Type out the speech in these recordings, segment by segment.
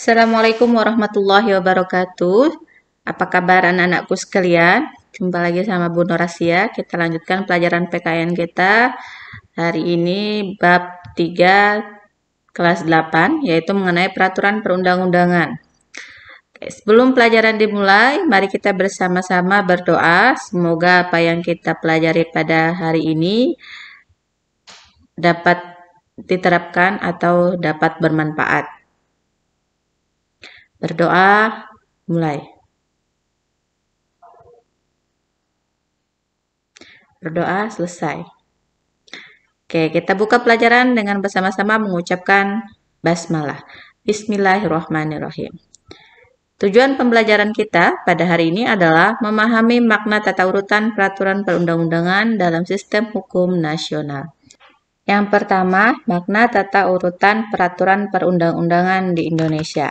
Assalamualaikum warahmatullahi wabarakatuh. Apa kabar anak-anakku sekalian? Jumpa lagi sama Bu Norasia. Kita lanjutkan pelajaran PKN kita. Hari ini bab 3 kelas 8 yaitu mengenai peraturan perundang-undangan. Sebelum pelajaran dimulai, mari kita bersama-sama berdoa. Semoga apa yang kita pelajari pada hari ini dapat diterapkan atau dapat bermanfaat. Berdoa, mulai. Berdoa, selesai. Oke, kita buka pelajaran dengan bersama-sama mengucapkan basmalah. Bismillahirrahmanirrahim. Tujuan pembelajaran kita pada hari ini adalah memahami makna tata urutan peraturan perundang-undangan dalam sistem hukum nasional. Yang pertama, makna tata urutan peraturan perundang-undangan di Indonesia.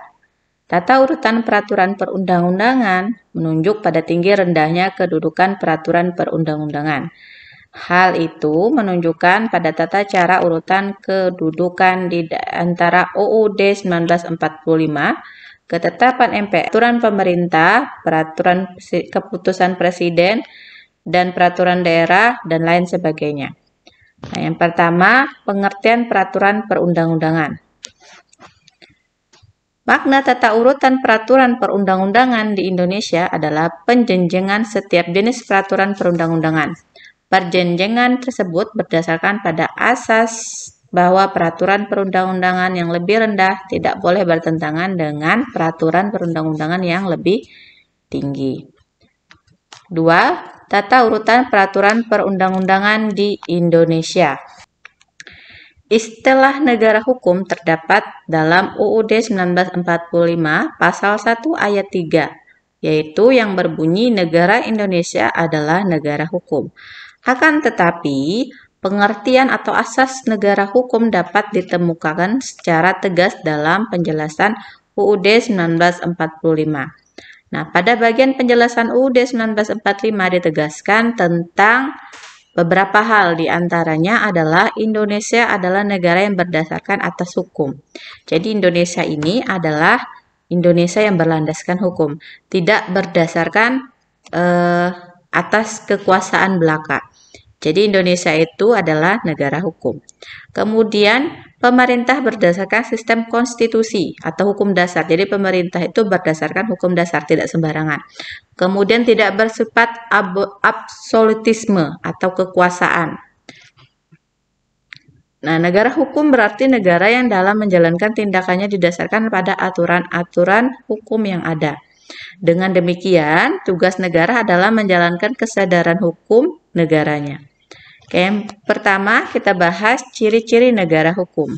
Tata urutan peraturan perundang-undangan menunjuk pada tinggi rendahnya kedudukan peraturan perundang-undangan. Hal itu menunjukkan pada tata cara urutan kedudukan di antara UUD 1945, ketetapan MPR, peraturan pemerintah, peraturan keputusan presiden, dan peraturan daerah, dan lain sebagainya. Nah, yang pertama, pengertian peraturan perundang-undangan. Makna tata urutan peraturan perundang-undangan di Indonesia adalah penjenjengan setiap jenis peraturan perundang-undangan. Perjenjengan tersebut berdasarkan pada asas bahwa peraturan perundang-undangan yang lebih rendah tidak boleh bertentangan dengan peraturan perundang-undangan yang lebih tinggi. 2. Tata urutan peraturan perundang-undangan di Indonesia. Istilah negara hukum terdapat dalam UUD 1945 pasal 1 ayat 3, yaitu yang berbunyi negara Indonesia adalah negara hukum. Akan tetapi, pengertian atau asas negara hukum dapat ditemukan secara tegas dalam penjelasan UUD 1945. Nah, pada bagian penjelasan UUD 1945 ditegaskan tentang beberapa hal, di antaranya adalah Indonesia adalah negara yang berdasarkan atas hukum. Jadi Indonesia ini adalah Indonesia yang berlandaskan hukum, tidak berdasarkan atas kekuasaan belaka. Jadi Indonesia itu adalah negara hukum. Kemudian pemerintah berdasarkan sistem konstitusi atau hukum dasar. Jadi pemerintah itu berdasarkan hukum dasar, tidak sembarangan. Kemudian tidak bersifat absolutisme atau kekuasaan. Nah, negara hukum berarti negara yang dalam menjalankan tindakannya didasarkan pada aturan-aturan hukum yang ada. Dengan demikian, tugas negara adalah menjalankan kesadaran hukum negaranya. Oke, yang pertama kita bahas ciri-ciri negara hukum.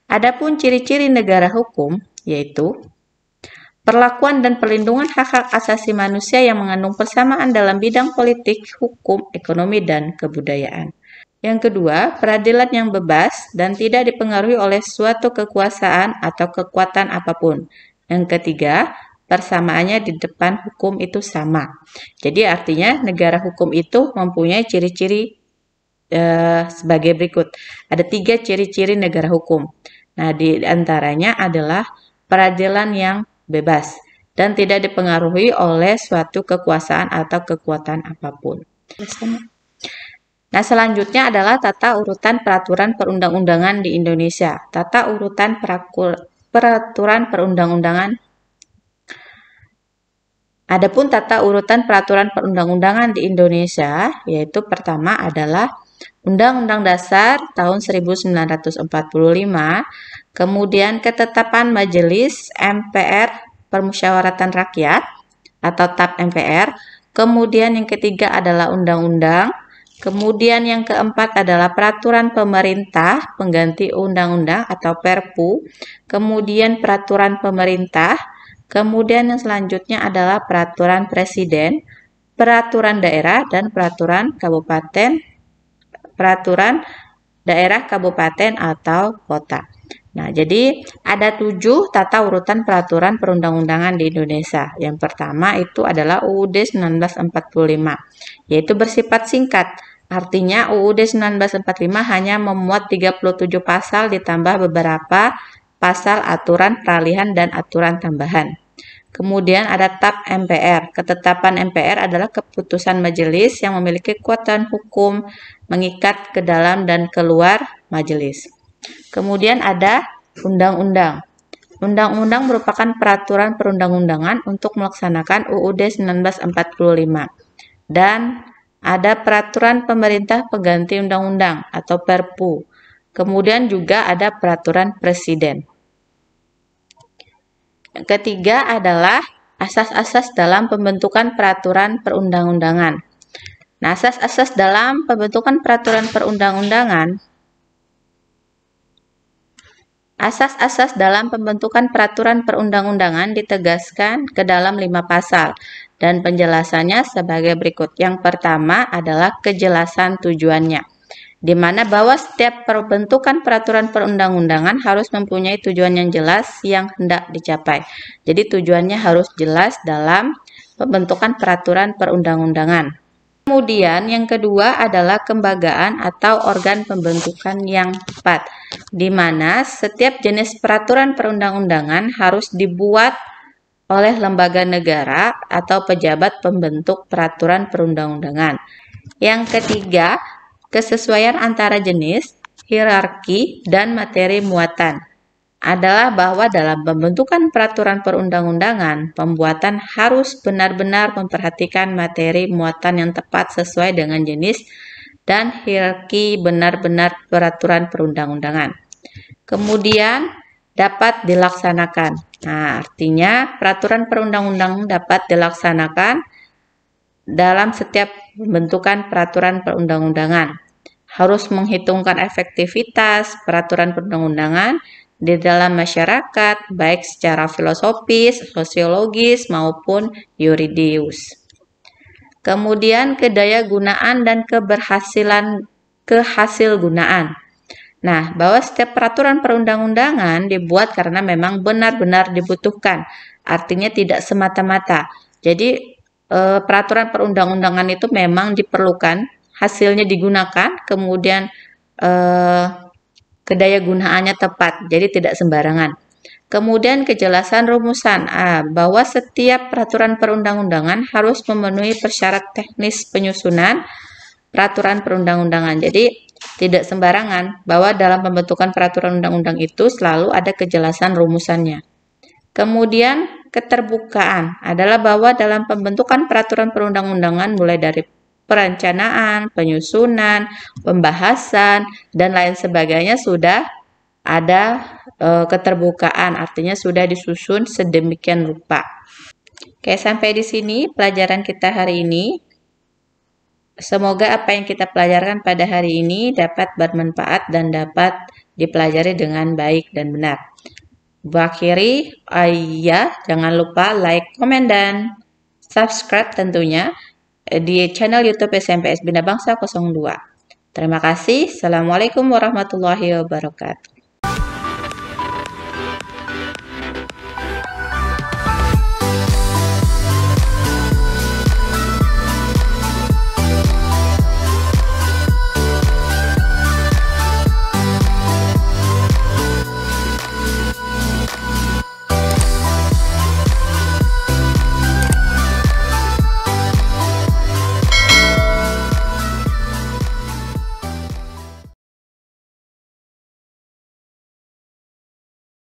Adapun ciri-ciri negara hukum yaitu perlakuan dan perlindungan hak-hak asasi manusia yang mengandung persamaan dalam bidang politik, hukum, ekonomi, dan kebudayaan. Yang kedua, peradilan yang bebas dan tidak dipengaruhi oleh suatu kekuasaan atau kekuatan apapun. Yang ketiga, persamaannya di depan hukum itu sama. Jadi artinya negara hukum itu mempunyai ciri-ciri sebagai berikut. Ada 3 ciri-ciri negara hukum. Nah, di antaranya adalah peradilan yang bebas dan tidak dipengaruhi oleh suatu kekuasaan atau kekuatan apapun. Nah, selanjutnya adalah tata urutan peraturan perundang-undangan di Indonesia. Tata urutan peraturan perundang-undangan. Adapun tata urutan peraturan perundang-undangan di Indonesia, yaitu pertama adalah Undang-Undang Dasar tahun 1945, kemudian ketetapan Majelis MPR Permusyawaratan Rakyat atau TAP MPR, kemudian yang ketiga adalah undang-undang, kemudian yang keempat adalah peraturan pemerintah pengganti undang-undang atau Perpu, kemudian peraturan pemerintah, kemudian yang selanjutnya adalah peraturan presiden, peraturan daerah, dan peraturan daerah kabupaten atau kota. Nah, jadi ada 7 tata urutan peraturan perundang-undangan di Indonesia. Yang pertama itu adalah UUD 1945, yaitu bersifat singkat. Artinya UUD 1945 hanya memuat 37 pasal ditambah beberapa pasal aturan peralihan dan aturan tambahan. Kemudian ada TAP MPR. Ketetapan MPR adalah keputusan majelis yang memiliki kekuatan hukum mengikat ke dalam dan keluar majelis. Kemudian ada undang-undang. Undang-undang merupakan peraturan perundang-undangan untuk melaksanakan UUD 1945. Dan ada peraturan pemerintah pengganti undang-undang atau Perpu. Kemudian juga ada peraturan presiden. Yang ketiga adalah asas-asas dalam pembentukan peraturan perundang-undangan. Nah, asas-asas dalam pembentukan peraturan perundang-undangan. Asas-asas dalam pembentukan peraturan perundang-undangan ditegaskan ke dalam 5 pasal dan penjelasannya sebagai berikut. Yang pertama adalah kejelasan tujuannya, di mana bahwa setiap pembentukan peraturan perundang-undangan harus mempunyai tujuan yang jelas yang hendak dicapai. Jadi tujuannya harus jelas dalam pembentukan peraturan perundang-undangan. Kemudian yang kedua adalah kelembagaan atau organ pembentukan yang tepat, di mana setiap jenis peraturan perundang-undangan harus dibuat oleh lembaga negara atau pejabat pembentuk peraturan perundang-undangan. Yang ketiga, kesesuaian antara jenis, hierarki, dan materi muatan adalah bahwa dalam pembentukan peraturan perundang-undangan, pembuatan harus benar-benar memperhatikan materi muatan yang tepat sesuai dengan jenis dan hierarki benar-benar peraturan perundang-undangan. Kemudian dapat dilaksanakan. Nah, artinya peraturan perundang-undangan dapat dilaksanakan dalam setiap pembentukan peraturan perundang-undangan. Harus menghitungkan efektivitas peraturan perundang-undangan di dalam masyarakat, baik secara filosofis, sosiologis, maupun yuridis. Kemudian kedayagunaan dan kehasilgunaan. Nah, bahwa setiap peraturan perundang-undangan dibuat karena memang benar-benar dibutuhkan. Artinya tidak semata-mata. Jadi, peraturan perundang-undangan itu memang diperlukan, hasilnya digunakan, kemudian kedayagunaannya tepat, jadi tidak sembarangan. Kemudian kejelasan rumusan, bahwa setiap peraturan perundang-undangan harus memenuhi persyarat teknis penyusunan peraturan perundang-undangan. Jadi tidak sembarangan, bahwa dalam pembentukan peraturan undang-undang itu selalu ada kejelasan rumusannya. Kemudian keterbukaan adalah bahwa dalam pembentukan peraturan perundang-undangan mulai dari perencanaan, penyusunan, pembahasan, dan lain sebagainya sudah ada keterbukaan, artinya sudah disusun sedemikian rupa. Oke, sampai di sini pelajaran kita hari ini. Semoga apa yang kita pelajarkan pada hari ini dapat bermanfaat dan dapat dipelajari dengan baik dan benar. Berakhiri, jangan lupa like, komen, dan subscribe tentunya di channel YouTube SMPS Bina Bangsa 02. Terima kasih. Assalamualaikum warahmatullahi wabarakatuh.